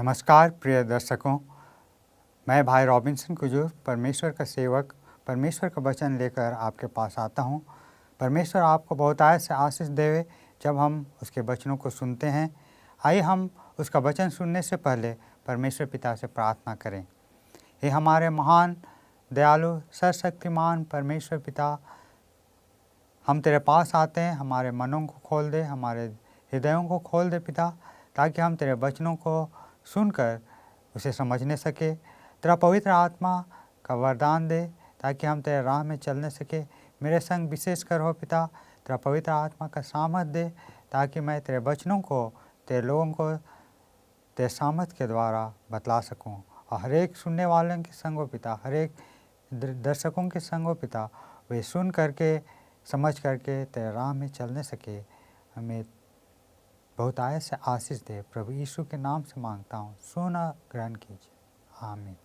नमस्कार प्रिय दर्शकों, मैं भाई रॉबिन्सन कुजूर परमेश्वर का सेवक परमेश्वर का वचन लेकर आपके पास आता हूँ। परमेश्वर आपको बहुतायत से आशीष देवे जब हम उसके वचनों को सुनते हैं। आइए हम उसका वचन सुनने से पहले परमेश्वर पिता से प्रार्थना करें। हे हमारे महान दयालु सर्वशक्तिमान परमेश्वर पिता, हम तेरे पास आते हैं। हमारे मनों को खोल दे, हमारे हृदयों को खोल दे पिता, ताकि हम तेरे वचनों को सुनकर उसे समझने सके। तेरा पवित्र आत्मा का वरदान दे ताकि हम तेरे राह में चलने सके। मेरे संग विशेष कर हो पिता, तेरा पवित्र आत्मा का सामर्थ दे ताकि मैं तेरे वचनों को तेरे लोगों को तेरे सामर्थ के द्वारा बतला सकूं। और हर एक सुनने वालों के संग हो पिता, हर एक दर्शकों के संग हो पिता, वे सुन करके समझ करके तेरे राह में चलने सके। हमें बहुतायत से आशीष दे। प्रभु यीशु के नाम से मांगता हूँ, सुना ग्रहण कीजिए, आमीन।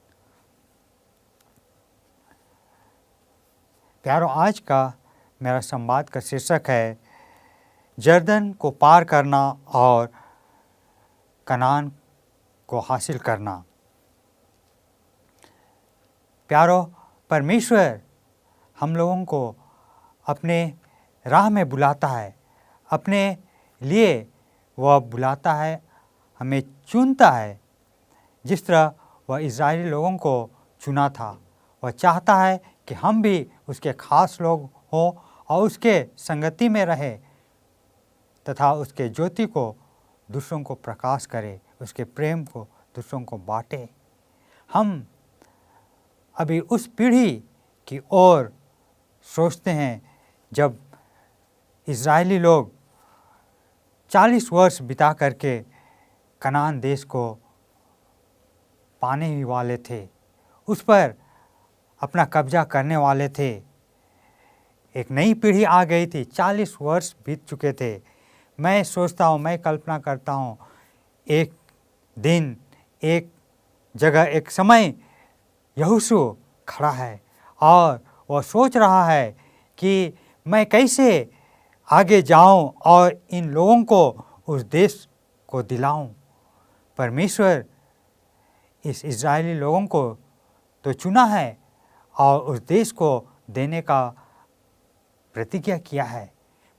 प्यारों, आज का मेरा संवाद का शीर्षक है यरदन को पार करना और कनान को हासिल करना। प्यारों, परमेश्वर हम लोगों को अपने राह में बुलाता है, अपने लिए वह बुलाता है, हमें चुनता है। जिस तरह वह इज़राइली लोगों को चुना था, वह चाहता है कि हम भी उसके खास लोग हों और उसके संगति में रहे तथा उसके ज्योति को दूसरों को प्रकाश करे, उसके प्रेम को दूसरों को बांटे। हम अभी उस पीढ़ी की ओर सोचते हैं जब इज़राइली लोग 40 वर्ष बिता करके कनान देश को पाने ही वाले थे, उस पर अपना कब्जा करने वाले थे। एक नई पीढ़ी आ गई थी, 40 वर्ष बीत चुके थे। मैं सोचता हूँ, मैं कल्पना करता हूँ, एक दिन, एक जगह, एक समय यहोशू खड़ा है और वह सोच रहा है कि मैं कैसे आगे जाऊं और इन लोगों को उस देश को दिलाऊं। परमेश्वर इस इज़राइली लोगों को तो चुना है और उस देश को देने का प्रतिज्ञा किया है,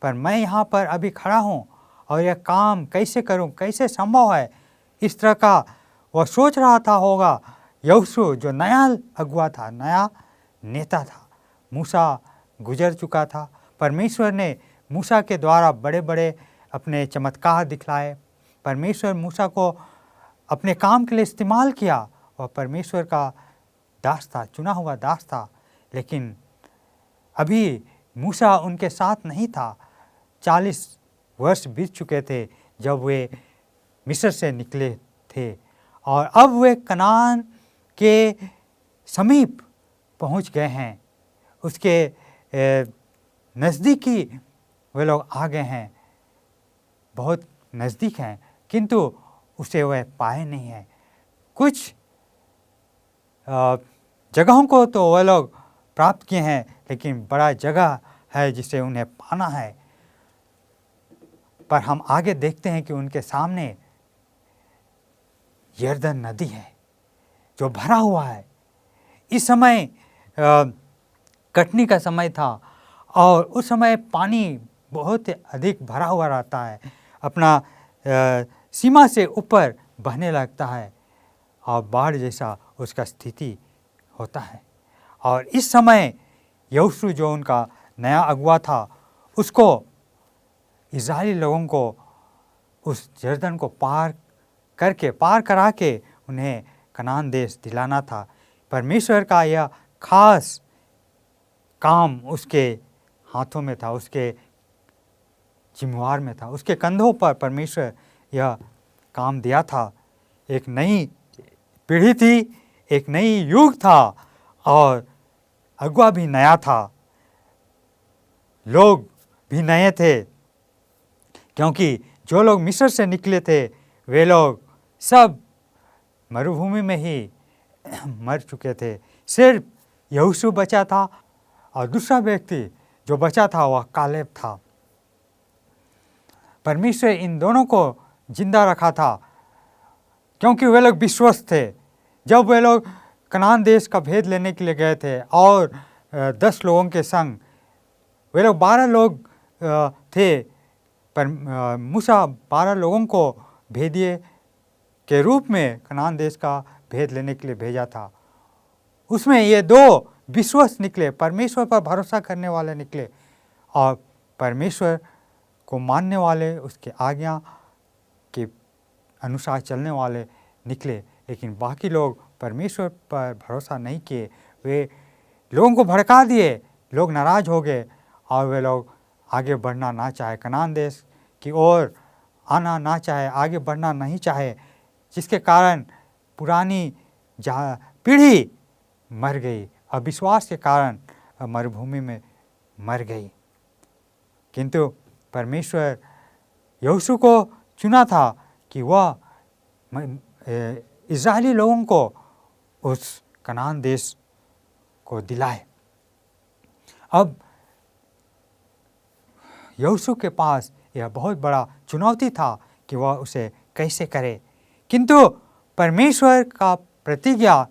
पर मैं यहाँ पर अभी खड़ा हूँ और यह काम कैसे करूँ, कैसे संभव है, इस तरह का वह सोच रहा था होगा यहोशू, जो नया अगुआ था, नया नेता था। मूसा गुजर चुका था। परमेश्वर ने मूसा के द्वारा बड़े बड़े अपने चमत्कार दिखलाए। परमेश्वर मूसा को अपने काम के लिए इस्तेमाल किया। वह परमेश्वर का दास था, चुना हुआ दास था। लेकिन अभी मूसा उनके साथ नहीं था। 40 वर्ष बीत चुके थे जब वे मिस्र से निकले थे और अब वे कनान के समीप पहुंच गए हैं, उसके नज़दीकी वे लोग आ गए हैं, बहुत नज़दीक हैं, किंतु उसे वह पाए नहीं हैं। कुछ जगहों को तो वह लोग प्राप्त किए हैं, लेकिन बड़ा जगह है जिसे उन्हें पाना है। पर हम आगे देखते हैं कि उनके सामने यरदन नदी है जो भरा हुआ है। इस समय कटनी का समय था और उस समय पानी बहुत अधिक भरा हुआ रहता है, अपना सीमा से ऊपर बहने लगता है और बाढ़ जैसा उसका स्थिति होता है। और इस समय यहोशू, जो उनका नया अगुआ था, उसको इज़राइली लोगों को उस यरदन को पार करा के उन्हें कनान देश दिलाना था। परमेश्वर का यह खास काम उसके हाथों में था, उसके जिम्मेवार में था, उसके कंधों पर परमेश्वर यह काम दिया था। एक नई पीढ़ी थी, एक नई युग था और अगुआ भी नया था, लोग भी नए थे, क्योंकि जो लोग मिस्र से निकले थे वे लोग सब मरुभूमि में ही मर चुके थे। सिर्फ यहोशू बचा था और दूसरा व्यक्ति जो बचा था वह कालेब था। परमेश्वर इन दोनों को जिंदा रखा था क्योंकि वे लोग विश्वस्त थे। जब वे लोग कनान देश का भेद लेने के लिए गए थे और 10 लोगों के संग वे लोग 12 लोग थे, पर मूसा 12 लोगों को भेदिए के रूप में कनान देश का भेद लेने के लिए भेजा था। उसमें ये 2 विश्वस्त निकले, परमेश्वर पर भरोसा करने वाले निकले और परमेश्वर को मानने वाले, उसके आज्ञा के अनुसार चलने वाले निकले। लेकिन बाकी लोग परमेश्वर पर भरोसा नहीं किए, वे लोगों को भड़का दिए, लोग नाराज़ हो गए और वे लोग आगे बढ़ना ना चाहे, कनान देश की ओर आना ना चाहे, आगे बढ़ना नहीं चाहे, जिसके कारण पुरानी पीढ़ी मर गई, अविश्वास के कारण मरुभूमि में मर गई। किंतु परमेश्वर यहोशू को चुना था कि वह इस्राएली लोगों को उस कनान देश को दिलाए। अब यहोशू के पास यह बहुत बड़ा चुनौती था कि वह उसे कैसे करे, किंतु परमेश्वर का प्रतिज्ञा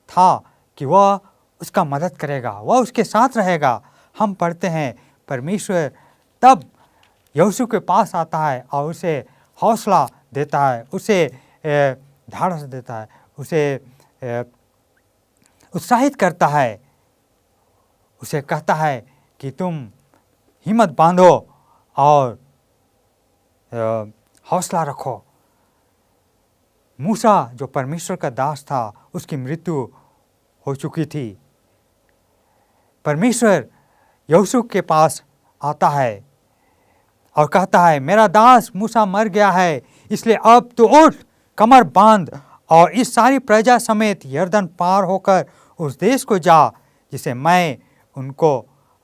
था कि वह उसका मदद करेगा, वह उसके साथ रहेगा। हम पढ़ते हैं परमेश्वर तब यहोशू के पास आता है और उसे हौसला देता है, उसे ढाढ़स देता है, उसे उत्साहित करता है, उसे कहता है कि तुम हिम्मत बांधो और हौसला रखो। मूसा जो परमेश्वर का दास था, उसकी मृत्यु हो चुकी थी। परमेश्वर यहोशू के पास आता है और कहता है, मेरा दास मूसा मर गया है, इसलिए अब तो उठ, कमर बांध और इस सारी प्रजा समेत यरदन पार होकर उस देश को जा जिसे मैं उनको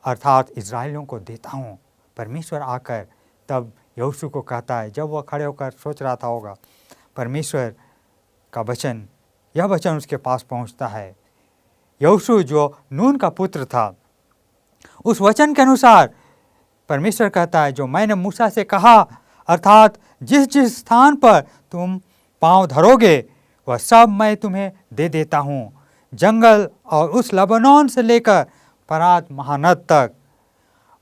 अर्थात इस्राएलियों को देता हूँ। परमेश्वर आकर तब यहोशू को कहता है, जब वह खड़े होकर सोच रहा था होगा, परमेश्वर का वचन, यह वचन उसके पास पहुँचता है। यहोशू जो नून का पुत्र था, उस वचन के अनुसार परमेश्वर कहता है, जो मैंने मूसा से कहा, अर्थात जिस जिस स्थान पर तुम पांव धरोगे वह सब मैं तुम्हें दे देता हूँ। जंगल और उस लबनोन से लेकर फरात महानद तक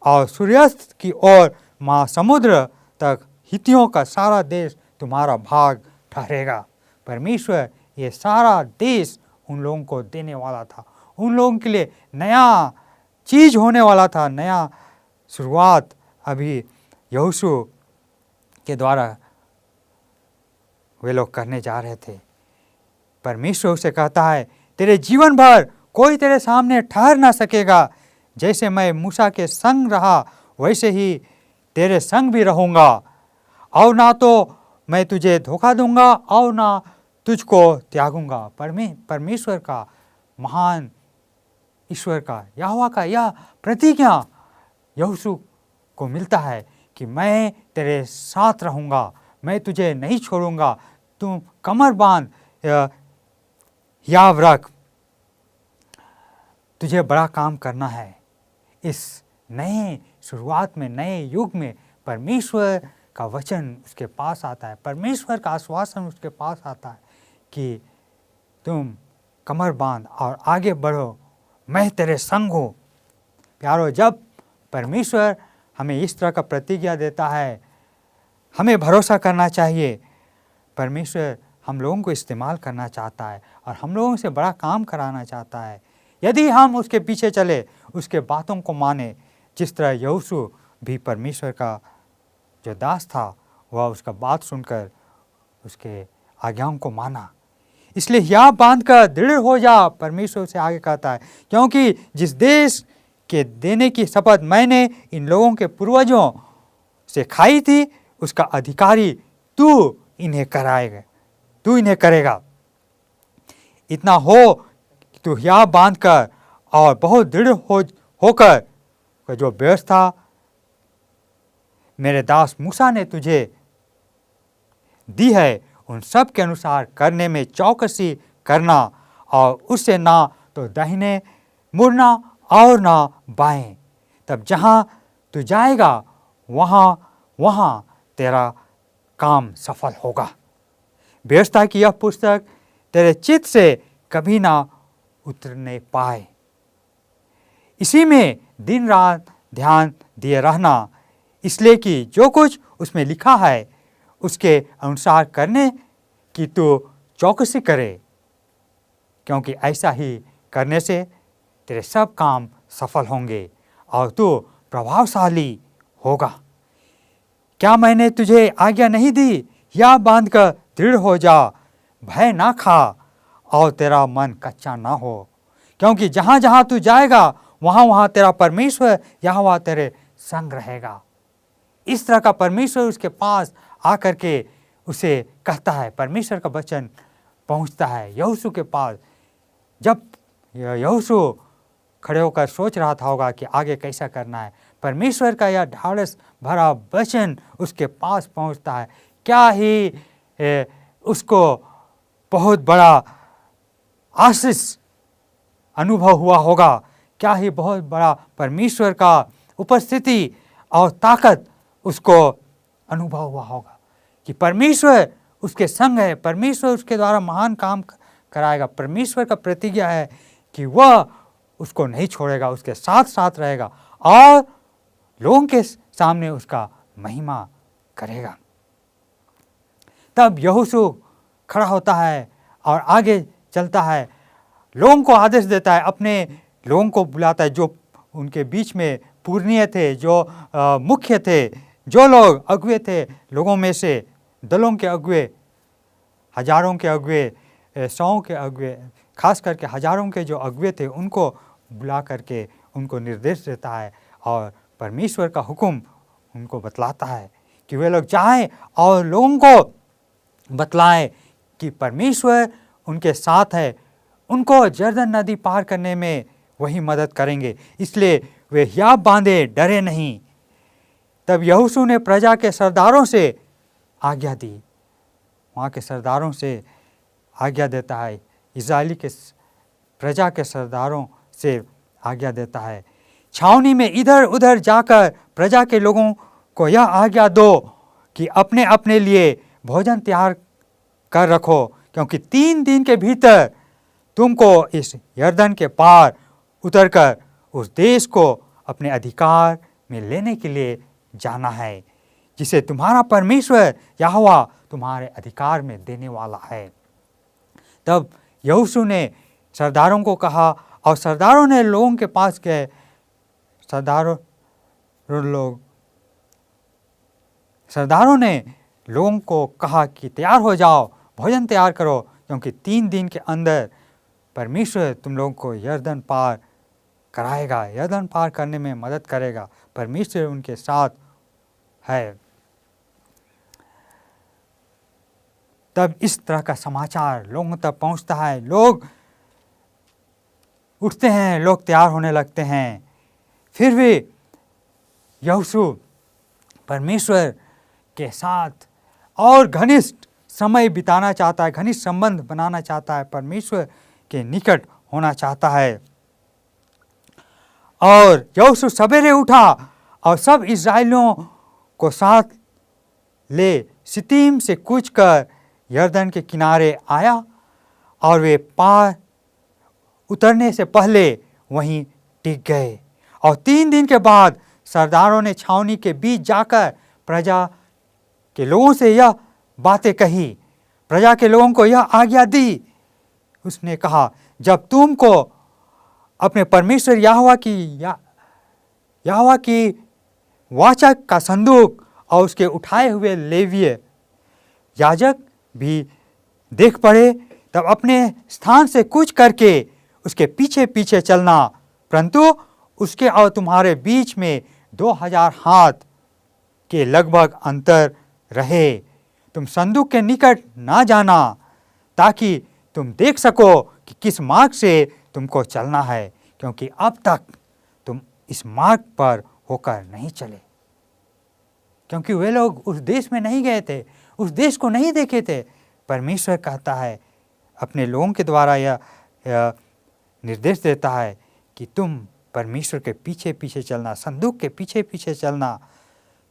और सूर्यास्त की ओर महासमुद्र तक हित्तियों का सारा देश तुम्हारा भाग ठहरेगा। परमेश्वर ये सारा देश उन लोगों को देने वाला था, उन लोगों के लिए नया चीज़ होने वाला था, नया शुरुआत अभी यहोशू के द्वारा वे लोग करने जा रहे थे। परमेश्वर उसे कहता है, तेरे जीवन भर कोई तेरे सामने ठहर ना सकेगा, जैसे मैं मूसा के संग रहा वैसे ही तेरे संग भी रहूँगा, और ना तो मैं तुझे धोखा दूंगा और ना तुझको त्यागूंगा। परमेश्वर का, महान ईश्वर का, यहोवा का यह प्रतिज्ञा यहोशू को मिलता है कि मैं तेरे साथ रहूँगा, मैं तुझे नहीं छोड़ूंगा, तू कमर बांध, याद रख, तुझे बड़ा काम करना है। इस नए शुरुआत में, नए युग में परमेश्वर का वचन उसके पास आता है, परमेश्वर का आश्वासन उसके पास आता है कि तुम कमर बांध और आगे बढ़ो, मैं तेरे संग हूँ। प्यारो, जब परमेश्वर हमें इस तरह का प्रतिज्ञा देता है, हमें भरोसा करना चाहिए। परमेश्वर हम लोगों को इस्तेमाल करना चाहता है और हम लोगों से बड़ा काम कराना चाहता है, यदि हम उसके पीछे चले, उसके बातों को माने। जिस तरह यहोशू भी परमेश्वर का जो दास था, वह उसका बात सुनकर उसके आज्ञाओं को माना। इसलिए हियाव बांधकर दृढ़ हो जा, परमेश्वर से आगे कहता है, क्योंकि जिस देश के देने की शपथ मैंने इन लोगों के पूर्वजों से खाई थी, उसका अधिकारी तू इन्हें कराएगा, तू इन्हें करेगा। इतना हो कि तू हियाव बांधकर और बहुत दृढ़ होकर जो व्यवस्था मेरे दास मूसा ने तुझे दी है, उन सब के अनुसार करने में चौकसी करना, और उससे ना तो दाहिने मुड़ना और ना बाएं। तब जहाँ तू जाएगा वहाँ तेरा काम सफल होगा। व्यवस्था की यह पुस्तक तेरे चित्त से कभी ना उतरने पाए। इसी में दिन रात ध्यान दिए रहना, इसलिए कि जो कुछ उसमें लिखा है उसके अनुसार करने की तू चौकसी करे, क्योंकि ऐसा ही करने से तेरे सब काम सफल होंगे और तू प्रभावशाली होगा। क्या मैंने तुझे आज्ञा नहीं दी? या बांधकर दृढ़ हो जा, भय ना खा और तेरा मन कच्चा ना हो, क्योंकि जहाँ जहाँ तू जाएगा वहाँ वहाँ तेरा परमेश्वर यहोवा तेरे संग रहेगा। इस तरह का परमेश्वर उसके पास आकर के उसे कहता है, परमेश्वर का वचन पहुँचता है यहोशू के पास। जब यहोशू खड़े होकर सोच रहा था होगा कि आगे कैसा करना है, परमेश्वर का यह ढाढ़स भरा वचन उसके पास पहुँचता है। क्या ही उसको बहुत बड़ा आशीष अनुभव हुआ होगा, क्या ही बहुत बड़ा परमेश्वर का उपस्थिति और ताकत उसको अनुभव हुआ होगा कि परमेश्वर उसके संग है, परमेश्वर उसके द्वारा महान काम कराएगा। परमेश्वर का प्रतिज्ञा है कि वह उसको नहीं छोड़ेगा, उसके साथ साथ रहेगा और लोगों के सामने उसका महिमा करेगा। तब यहोशू खड़ा होता है और आगे चलता है, लोगों को आदेश देता है, अपने लोगों को बुलाता है जो उनके बीच में पूर्णीय थे, जो मुख्य थे, जो लोग अगुए थे, लोगों में से दलों के अगुए, हजारों के अगुए, सौ के अगुए, खास करके हजारों के जो अगुए थे उनको बुला करके उनको निर्देश देता है और परमेश्वर का हुक्म उनको बतलाता है कि वे लोग जाएं और लोगों को बतलाएं कि परमेश्वर उनके साथ है, उनको यरदन नदी पार करने में वही मदद करेंगे, इसलिए वे हियाव बांधे डरे नहीं। तब यहोशू ने प्रजा के सरदारों से आज्ञा दी, वहाँ के सरदारों से आज्ञा देता है, इस्राएली के प्रजा के सरदारों से आज्ञा देता है, छावनी में इधर उधर जाकर प्रजा के लोगों को यह आज्ञा दो कि अपने अपने लिए भोजन तैयार कर रखो, क्योंकि 3 दिन के भीतर तुमको इस यरदन के पार उतरकर उस देश को अपने अधिकार में लेने के लिए जाना है, जिसे तुम्हारा परमेश्वर यहोवा तुम्हारे अधिकार में देने वाला है। तब यहोशू ने सरदारों को कहा और सरदारों ने लोगों के पास गए, सरदारों ने लोगों को कहा कि तैयार हो जाओ, भोजन तैयार करो, क्योंकि 3 दिन के अंदर परमेश्वर तुम लोगों को यरदन पार कराएगा, यरदन पार करने में मदद करेगा, परमेश्वर उनके साथ है। तब इस तरह का समाचार लोगों तक पहुंचता है, लोग उठते हैं, लोग तैयार होने लगते हैं। फिर भी यहोशू परमेश्वर के साथ और घनिष्ठ समय बिताना चाहता है, घनिष्ठ संबंध बनाना चाहता है, परमेश्वर के निकट होना चाहता है। और यहोशू सवेरे उठा और सब इस्राएलियों को साथ ले शित्तीम से कूच कर यरदन के किनारे आया और वे पार उतरने से पहले वहीं टिक गए। और 3 दिन के बाद सरदारों ने छावनी के बीच जाकर प्रजा के लोगों से यह बातें कही, प्रजा के लोगों को यह आज्ञा दी। उसने कहा, जब तुमको अपने परमेश्वर यहोवा की वाचा का संदूक और उसके उठाए हुए लेवीय याजक भी देख पड़े, तब अपने स्थान से कूच करके उसके पीछे पीछे चलना, परंतु उसके और तुम्हारे बीच में 2000 हाथ के लगभग अंतर रहे। तुम संदूक के निकट ना जाना, ताकि तुम देख सको कि किस मार्ग से तुमको चलना है, क्योंकि अब तक तुम इस मार्ग पर होकर नहीं चले। क्योंकि वे लोग उस देश में नहीं गए थे, उस देश को नहीं देखे थे। परमेश्वर कहता है, अपने लोगों के द्वारा यह निर्देश देता है कि तुम परमेश्वर के पीछे पीछे चलना, संदूक के पीछे पीछे चलना,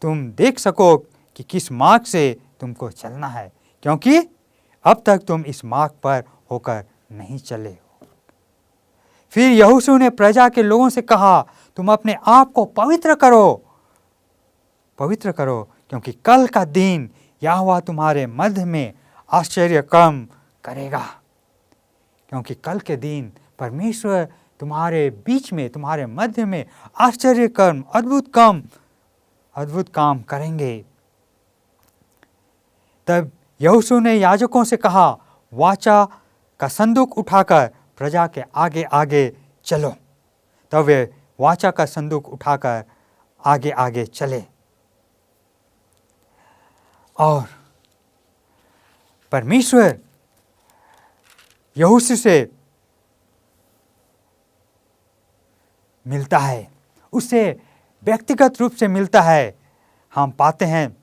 तुम देख सको कि किस मार्ग से तुमको चलना है, क्योंकि अब तक तुम इस मार्ग पर होकर नहीं चले हो। फिर यहोशू ने प्रजा के लोगों से कहा, तुम अपने आप को पवित्र करो, क्योंकि कल का दिन यहोवा तुम्हारे मध्य में आश्चर्य कर्म करेगा। क्योंकि कल के दिन परमेश्वर तुम्हारे बीच में, तुम्हारे मध्य में आश्चर्य कर्म, अद्भुत काम करेंगे। तब यहोशू ने याजकों से कहा, वाचा का संदूक उठाकर प्रजा के आगे आगे चलो। तब वे वाचा का संदूक उठाकर आगे आगे चले और परमेश्वर यहोशू से मिलता है, उससे व्यक्तिगत रूप से मिलता है। हम पाते हैं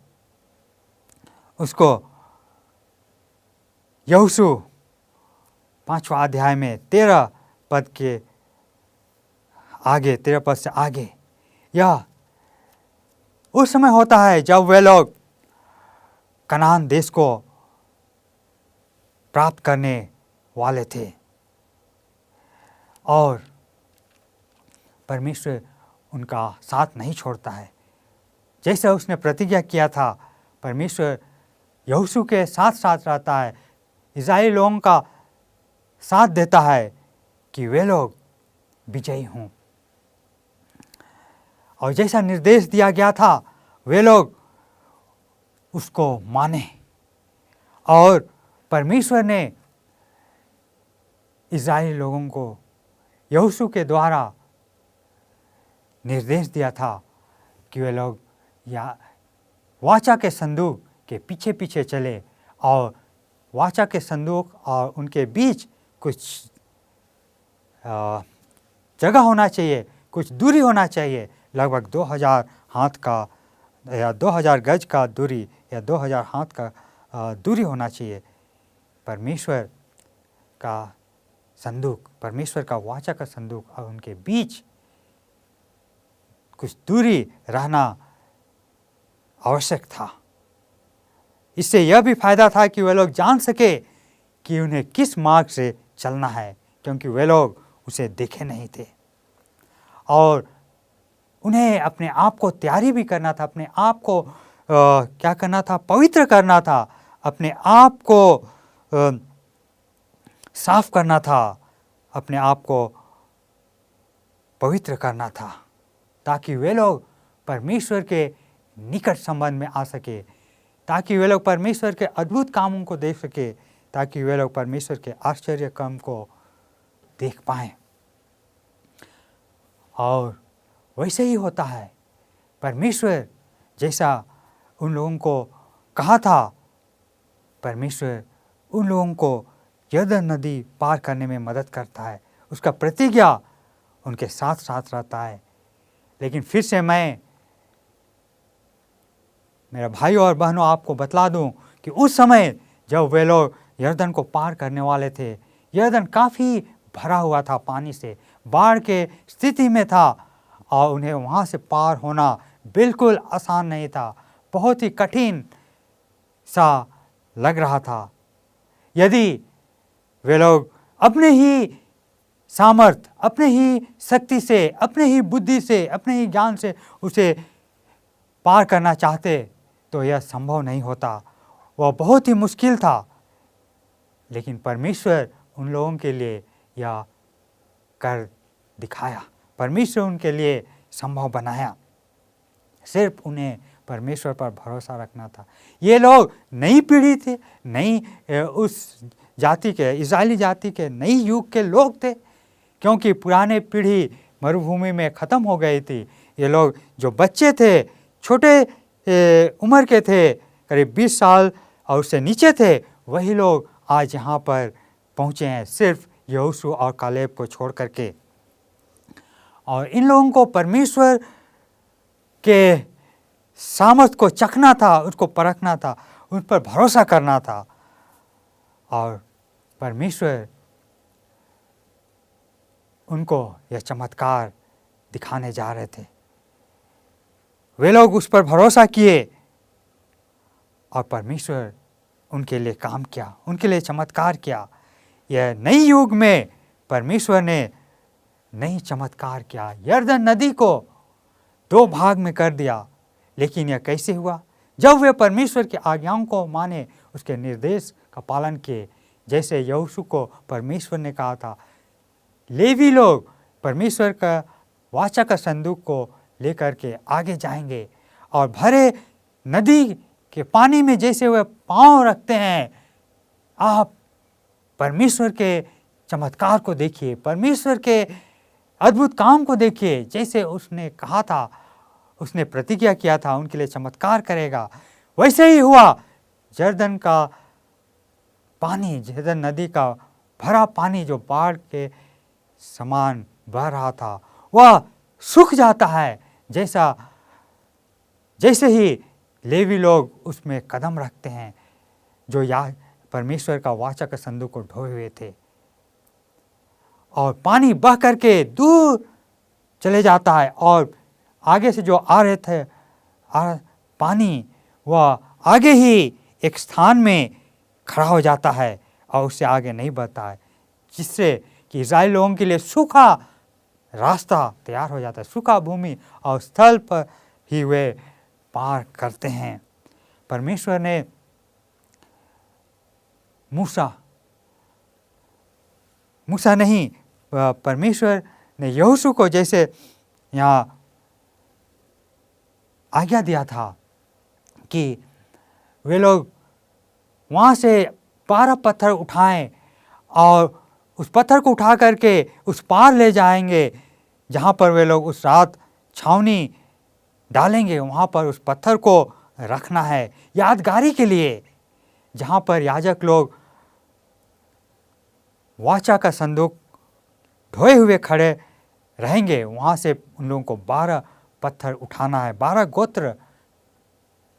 उसको यहोशू 5वां अध्याय में 13 पद के आगे, 13 पद से आगे। यह उस समय होता है जब वे लोग कनान देश को प्राप्त करने वाले थे और परमेश्वर उनका साथ नहीं छोड़ता है। जैसे उसने प्रतिज्ञा किया था, परमेश्वर यहोशू के साथ साथ रहता है, इस्राएली लोगों का साथ देता है कि वे लोग विजयी हों। और जैसा निर्देश दिया गया था वे लोग उसको माने। और परमेश्वर ने इस्राएली लोगों को यहोशू के द्वारा निर्देश दिया था कि वे लोग या वाचा के संदूक के पीछे पीछे चले और वाचा के संदूक और उनके बीच कुछ जगह होना चाहिए, कुछ दूरी होना चाहिए, लगभग 2000 हाथ का या 2000 गज का दूरी या 2000 हाथ का दूरी होना चाहिए। परमेश्वर का संदूक, परमेश्वर का वाचा का संदूक और उनके बीच कुछ दूरी रहना आवश्यक था। इससे यह भी फायदा था कि वे लोग जान सके कि उन्हें किस मार्ग से चलना है, क्योंकि वे लोग उसे देखे नहीं थे। और उन्हें अपने आप को तैयारी भी करना था, अपने आप को क्या करना था, पवित्र करना था, अपने आप को साफ करना था, अपने आप को पवित्र करना था, ताकि वे लोग परमेश्वर के निकट संबंध में आ सके, ताकि वे लोग परमेश्वर के अद्भुत कामों को देख सके, ताकि वे लोग परमेश्वर के आश्चर्य काम को देख पाएं। और वैसे ही होता है, परमेश्वर जैसा उन लोगों को कहा था, परमेश्वर उन लोगों को यरदन नदी पार करने में मदद करता है, उसका प्रतिज्ञा उनके साथ साथ रहता है। लेकिन फिर से मैं मेरा भाई और बहनों आपको बतला दूं कि उस समय जब वे लोग यरदन को पार करने वाले थे, यरदन काफ़ी भरा हुआ था पानी से, बाढ़ के स्थिति में था और उन्हें वहाँ से पार होना बिल्कुल आसान नहीं था, बहुत ही कठिन सा लग रहा था। यदि वे लोग अपने ही सामर्थ, अपने ही शक्ति से, अपने ही बुद्धि से, अपने ही ज्ञान से उसे पार करना चाहते तो यह संभव नहीं होता, वह बहुत ही मुश्किल था। लेकिन परमेश्वर उन लोगों के लिए यह कर दिखाया, परमेश्वर उनके लिए संभव बनाया। सिर्फ उन्हें परमेश्वर पर भरोसा रखना था। ये लोग नई पीढ़ी थे, नई उस जाति के, इस्राएली जाति के नई युग के लोग थे, क्योंकि पुराने पीढ़ी मरुभूमि में ख़त्म हो गई थी। ये लोग जो बच्चे थे, छोटे उम्र के थे, करीब 20 साल और उससे नीचे थे, वही लोग आज यहाँ पर पहुँचे हैं, सिर्फ यहोशू और कालेब को छोड़ करके। और इन लोगों को परमेश्वर के सामर्थ को चखना था, उसको परखना था, उन पर भरोसा करना था। और परमेश्वर उनको यह चमत्कार दिखाने जा रहे थे। वे लोग उस पर भरोसा किए और परमेश्वर उनके लिए काम किया, उनके लिए चमत्कार किया। यह नई युग में परमेश्वर ने नई चमत्कार किया, यरदन नदी को 2 भाग में कर दिया। लेकिन यह कैसे हुआ? जब वे परमेश्वर की आज्ञाओं को माने, उसके निर्देश का पालन किए। जैसे यहोशू को परमेश्वर ने कहा था, लेवी लोग परमेश्वर का वाचा का संदूक को लेकर के आगे जाएंगे और भरे नदी के पानी में जैसे वे पांव रखते हैं, आप परमेश्वर के चमत्कार को देखिए, परमेश्वर के अद्भुत काम को देखिए। जैसे उसने कहा था, उसने प्रतिज्ञा किया था उनके लिए चमत्कार करेगा, वैसे ही हुआ। यरदन का पानी, यरदन नदी का भरा पानी जो बाढ़ के समान बह रहा था, वह सूख जाता है। जैसे ही लेवी लोग उसमें कदम रखते हैं, जो परमेश्वर का वाचा का संदूक को ढोए हुए थे, और पानी बह करके दूर चले जाता है। और आगे से जो आ रहे थे पानी, वह आगे ही एक स्थान में खड़ा हो जाता है और उससे आगे नहीं बढ़ता है, जिससे कि इस्राएल लोगों के लिए सूखा रास्ता तैयार हो जाता है, सूखा भूमि, और स्थल पर ही वे पार करते हैं। परमेश्वर ने परमेश्वर ने यहोशू को जैसे यहाँ आज्ञा दिया था कि वे लोग वहाँ से 12 पत्थर उठाएं और उस पत्थर को उठा करके उस पार ले जाएंगे, जहाँ पर वे लोग उस रात छावनी डालेंगे। वहाँ पर उस पत्थर को रखना है यादगारी के लिए, जहाँ पर याजक लोग वाचा का संदूक ढोए हुए खड़े रहेंगे। वहाँ से उन लोगों को 12 पत्थर उठाना है। 12 गोत्र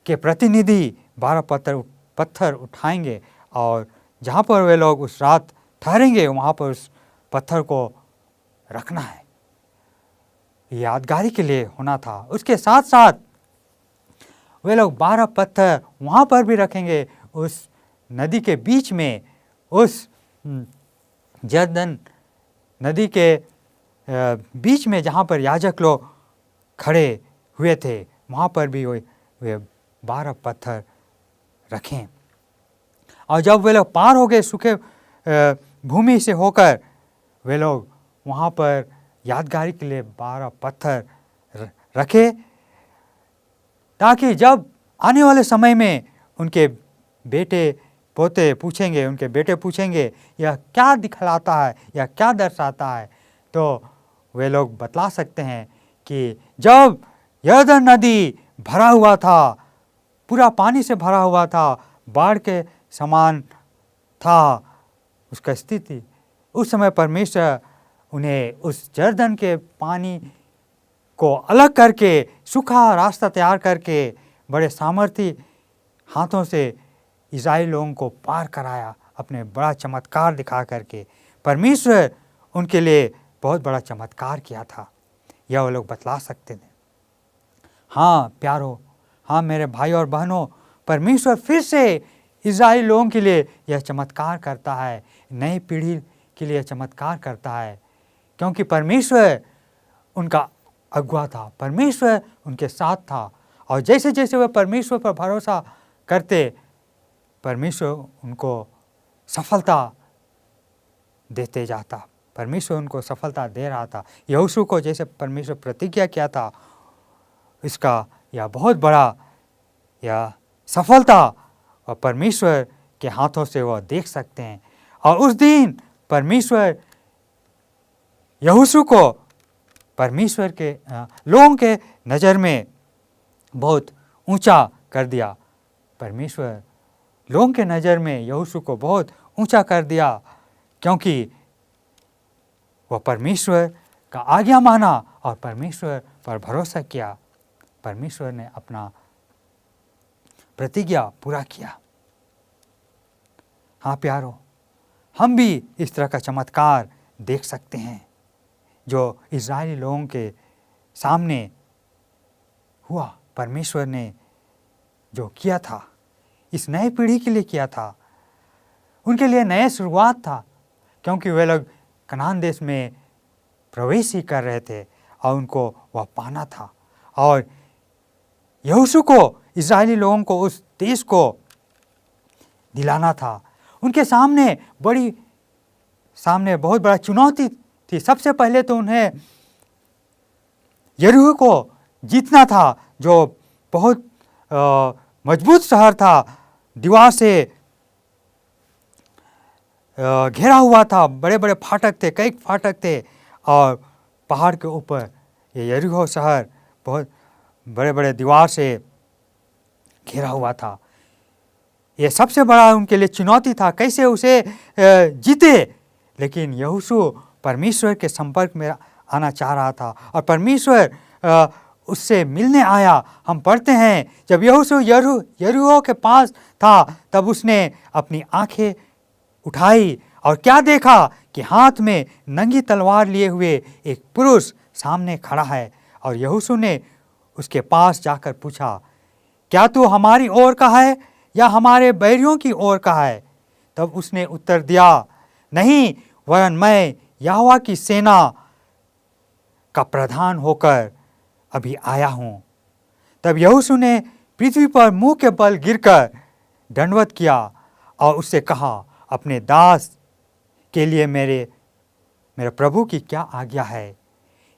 के प्रतिनिधि 12 पत्थर उठाएंगे और जहाँ पर वे लोग उस रात ठहरेंगे, वहाँ पर उस पत्थर को रखना है। यादगारी के लिए होना था। उसके साथ साथ वे लोग 12 पत्थर वहाँ पर भी रखेंगे, उस नदी के बीच में, उस यरदन नदी के बीच में जहाँ पर याजक लोग खड़े हुए थे, वहाँ पर भी वे 12 पत्थर रखें। और जब वे लोग पार हो गए सूखे भूमि से होकर, वे लोग वहाँ पर यादगारी के लिए 12 पत्थर रखे, ताकि जब आने वाले समय में उनके बेटे पोते पूछेंगे, उनके बेटे पूछेंगे यह क्या दिखलाता है, यह क्या दर्शाता है, तो वे लोग बतला सकते हैं कि जब यरदन नदी भरा हुआ था, पूरा पानी से भरा हुआ था, बाढ़ के समान था उसका स्थिति, उस समय परमेश्वर उन्हें उस यरदन के पानी को अलग करके, सूखा रास्ता तैयार करके, बड़े सामर्थी हाथों से इस्राएल लोगों को पार कराया, अपने बड़ा चमत्कार दिखा करके। परमेश्वर उनके लिए बहुत बड़ा चमत्कार किया था, यह वो लोग बतला सकते थे। हाँ प्यारो, हाँ मेरे भाई और बहनों, परमेश्वर फिर से इस्राएल लोगों के लिए यह चमत्कार करता है, नई पीढ़ी के लिए चमत्कार करता है, क्योंकि परमेश्वर उनका अगुआ था, परमेश्वर उनके साथ था। और जैसे जैसे वे परमेश्वर पर भरोसा करते, परमेश्वर उनको सफलता देते जाता, परमेश्वर उनको सफलता दे रहा था। यहोशू को जैसे परमेश्वर प्रतिज्ञा किया था, इसका यह बहुत बड़ा यह सफलता और परमेश्वर के हाथों से वह देख सकते हैं। और उस दिन परमेश्वर यहोशू को परमेश्वर के लोगों के नज़र में बहुत ऊंचा कर दिया। परमेश्वर लोगों के नज़र में यहोशू को बहुत ऊंचा कर दिया, क्योंकि वह परमेश्वर का आज्ञा माना और परमेश्वर पर भरोसा किया। परमेश्वर ने अपना प्रतिज्ञा पूरा किया। हाँ प्यारो, हम भी इस तरह का चमत्कार देख सकते हैं जो इस्राएली लोगों के सामने हुआ। परमेश्वर ने जो किया था, इस नए पीढ़ी के लिए किया था। उनके लिए नया शुरुआत था, क्योंकि वे लोग कनान देश में प्रवेश ही कर रहे थे और उनको वह पाना था। और यहोशू को, इस्राएली लोगों को उस देश को दिलाना था। उनके सामने बहुत बड़ा चुनौती थी। सबसे पहले तो उन्हें यरीहो को जीतना था, जो बहुत मजबूत शहर था, दीवार से घेरा हुआ था, बड़े बड़े फाटक थे, कई फाटक थे, और पहाड़ के ऊपर ये यरीहो शहर बहुत बड़े बड़े दीवार से घेरा हुआ था। ये सबसे बड़ा उनके लिए चुनौती था, कैसे उसे जीते। लेकिन यहोशू परमेश्वर के संपर्क में आना चाह रहा था और परमेश्वर उससे मिलने आया। हम पढ़ते हैं, जब यहोशू यरीहो के पास था तब उसने अपनी आंखें उठाई और क्या देखा कि हाथ में नंगी तलवार लिए हुए एक पुरुष सामने खड़ा है। और यहोशू ने उसके पास जाकर पूछा, क्या तू हमारी ओर का है या हमारे बैरियों की ओर का है? तब उसने उत्तर दिया, नहीं, वरन मैं यहोवा की सेना का प्रधान होकर अभी आया हूँ। तब यहोशू ने पृथ्वी पर मुंह के बल गिरकर दंडवत किया और उससे कहा, अपने दास के लिए मेरे प्रभु की क्या आज्ञा है?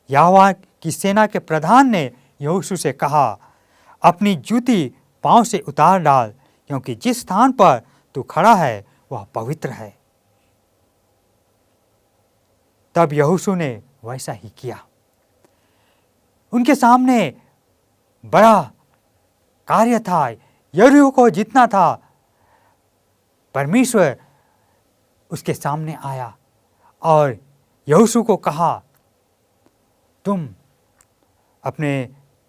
यहोवा की सेना के प्रधान ने यहोशू से कहा, अपनी जूती पांव से उतार डाल, क्योंकि जिस स्थान पर तू खड़ा है वह पवित्र है। तब यहोशू ने वैसा ही किया। उनके सामने बड़ा कार्य था, यरीहो को जीतना था। परमेश्वर उसके सामने आया और यहोशू को कहा, तुम अपने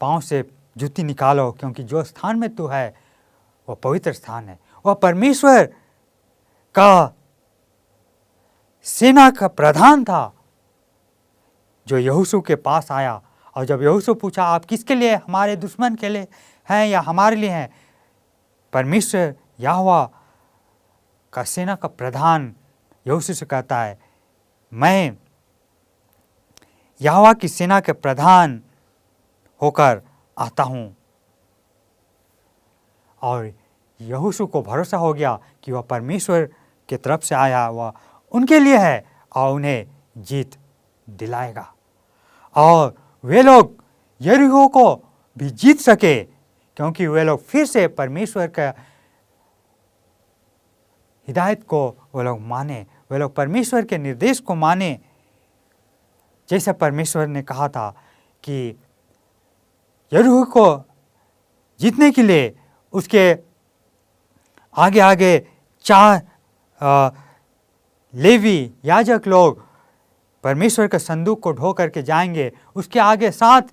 पांव से जूती निकालो, क्योंकि जो स्थान में तू है वह पवित्र स्थान है। वह परमेश्वर का सेना का प्रधान था जो यहोशू के पास आया। और जब यहोशू पूछा, आप किसके लिए, हमारे दुश्मन के लिए हैं या हमारे लिए हैं? परमेश्वर यहोवा का सेना का प्रधान यहोशू से कहता है, मैं यहोवा की सेना के प्रधान होकर आता हूँ। और यहोशू को भरोसा हो गया कि वह परमेश्वर की तरफ से आया, वह उनके लिए है और उन्हें जीत दिलाएगा। और वे लोग यरीहो को भी जीत सके, क्योंकि वे लोग फिर से परमेश्वर का हिदायत को वे लोग माने, वे लोग परमेश्वर के निर्देश को माने। जैसे परमेश्वर ने कहा था कि यरीहो को जीतने के लिए उसके आगे आगे 4 लेवी याजक लोग परमेश्वर के संदूक को ढो करके जाएंगे। उसके आगे 7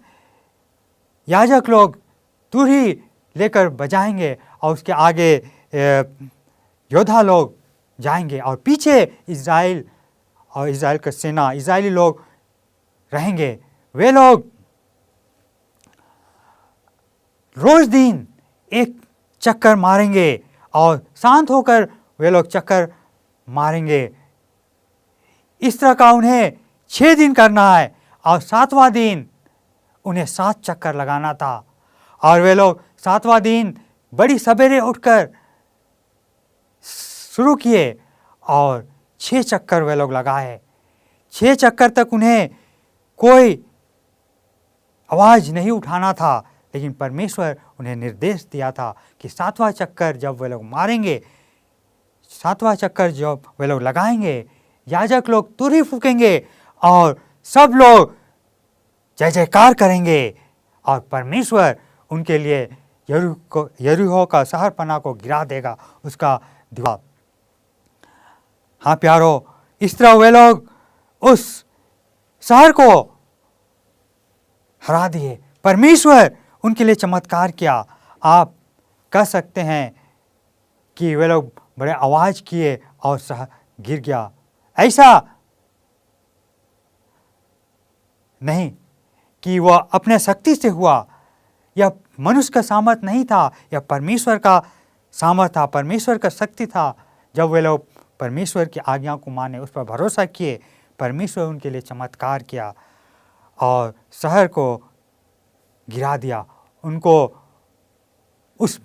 याजक लोग तुरही लेकर बजाएंगे और उसके आगे योद्धा लोग जाएंगे और पीछे इज़राइल और इज़राइल का सेना, इज़राइली लोग रहेंगे। वे लोग रोज दिन एक चक्कर मारेंगे और शांत होकर वे लोग चक्कर मारेंगे। इस तरह का उन्हें 6 दिन करना है और 7वां दिन उन्हें 7 चक्कर लगाना था। और वे लोग 7वां दिन बड़ी सवेरे उठकर शुरू किए और 6 चक्कर वे लोग लगाए। 6 चक्कर तक उन्हें कोई आवाज़ नहीं उठाना था, लेकिन परमेश्वर उन्हें निर्देश दिया था कि 7वां चक्कर जब वे लोग मारेंगे, 7वां चक्कर जब वे लोग लगाएंगे, याजक लोग तुरही फूकेंगे और सब लोग जय जयकार करेंगे और परमेश्वर उनके लिए यरीहो का शहरपना को गिरा देगा, उसका दीवार। हाँ प्यारो, इस तरह वे लोग उस शहर को हरा दिए। परमेश्वर उनके लिए चमत्कार किया। आप कह सकते हैं कि वे लोग बड़े आवाज़ किए और शहर गिर गया, ऐसा नहीं कि वह अपने शक्ति से हुआ, यह मनुष्य का सामर्थ नहीं था, यह परमेश्वर का सामर्थ था, परमेश्वर का शक्ति था। जब वे लोग परमेश्वर की आज्ञा को माने, उस पर भरोसा किए, परमेश्वर उनके लिए चमत्कार किया और शहर को गिरा दिया, उनको उस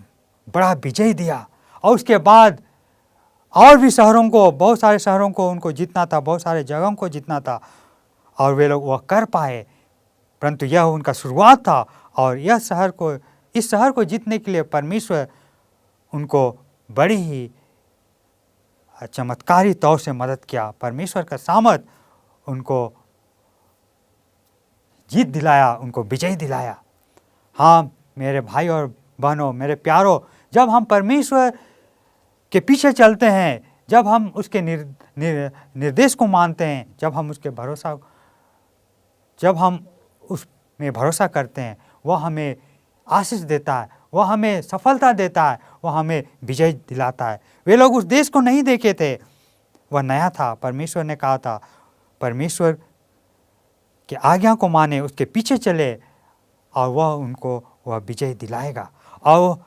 बड़ा विजय दिया। और उसके बाद और भी शहरों को, बहुत सारे शहरों को उनको जीतना था, बहुत सारे जगहों को जीतना था और वे लोग वह कर पाए। परंतु यह उनका शुरुआत था और इस शहर को जीतने के लिए परमेश्वर उनको बड़ी ही चमत्कारी तौर से मदद किया। परमेश्वर का सामर्थ उनको जीत दिलाया, उनको विजय दिलाया। हाँ मेरे भाई और बहनों, मेरे प्यारों, जब हम परमेश्वर के पीछे चलते हैं, जब हम उसके निर्देश को मानते हैं, जब हम उसमें भरोसा करते हैं, वह हमें आशीष देता है, वह हमें सफलता देता है, वह हमें विजय दिलाता है। वे लोग उस देश को नहीं देखे थे, वह नया था। परमेश्वर ने कहा था, परमेश्वर की आज्ञा को माने, उसके पीछे चले और वह विजय दिलाएगा। और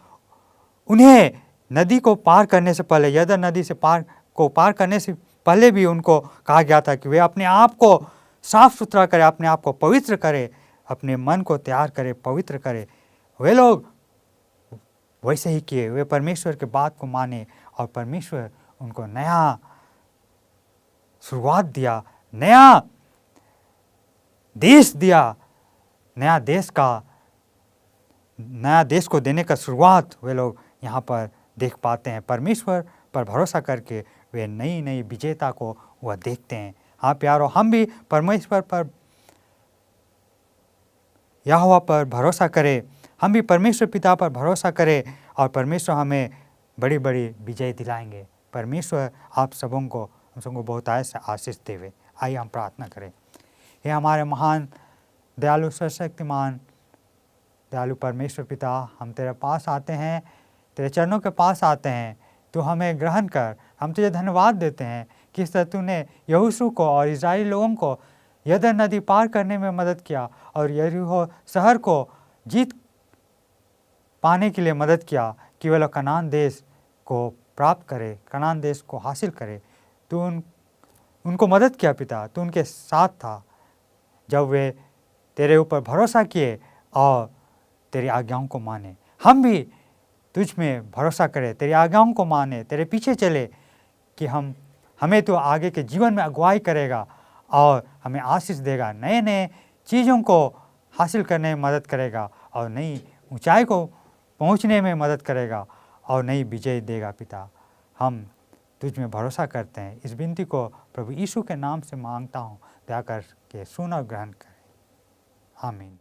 उन्हें नदी को पार करने से पहले, यरदन नदी से पार करने से पहले भी उनको कहा गया था कि वे अपने आप को साफ सुथरा करें, अपने आप को पवित्र करें, अपने मन को तैयार करें, पवित्र करें। वे लोग वैसे ही किए, वे परमेश्वर के बात को माने और परमेश्वर उनको नया शुरुआत दिया, नया देश दिया, नया देश को देने का शुरुआत वे लोग यहाँ पर देख पाते हैं। परमेश्वर पर भरोसा करके वे नई नई विजेता को वह देखते हैं। हाँ प्यारों, हम भी परमेश्वर पर, यहोवा पर भरोसा करें, हम भी परमेश्वर पिता पर भरोसा करें और परमेश्वर हमें बड़ी बड़ी विजय दिलाएंगे। परमेश्वर आप हम सबको बहुत से आशीष देवे। आइए हम प्रार्थना करें। हे हमारे महान दयालु सर्वशक्तिमान दयालु परमेश्वर पिता, हम तेरे पास आते हैं, तेरे चरणों के पास आते हैं। तू हमें ग्रहण कर। हम तुझे धन्यवाद देते हैं कि इस तरह तूने यहोशू को और इस्राएली लोगों को यरदन नदी पार करने में मदद किया और यरीहो शहर को जीत पाने के लिए मदद किया कि वे लोग कनान देश को प्राप्त करे, कनान देश को हासिल करे। तू उनको मदद किया पिता, तू उनके साथ था जब वे तेरे ऊपर भरोसा किए और तेरी आज्ञाओं को माने। हम भी तुझ में भरोसा करें, तेरी आज्ञाओं को माने, तेरे पीछे चले कि हमें तो आगे के जीवन में अगुवाई करेगा और हमें आशीष देगा, नए नए चीज़ों को हासिल करने में मदद करेगा और नई ऊंचाई को पहुंचने में मदद करेगा और नई विजय देगा पिता। हम तुझ में भरोसा करते हैं। इस विनती को प्रभु यीशु के नाम से मांगता हूँ, दया करके सुन और ग्रहण करें। आमीन।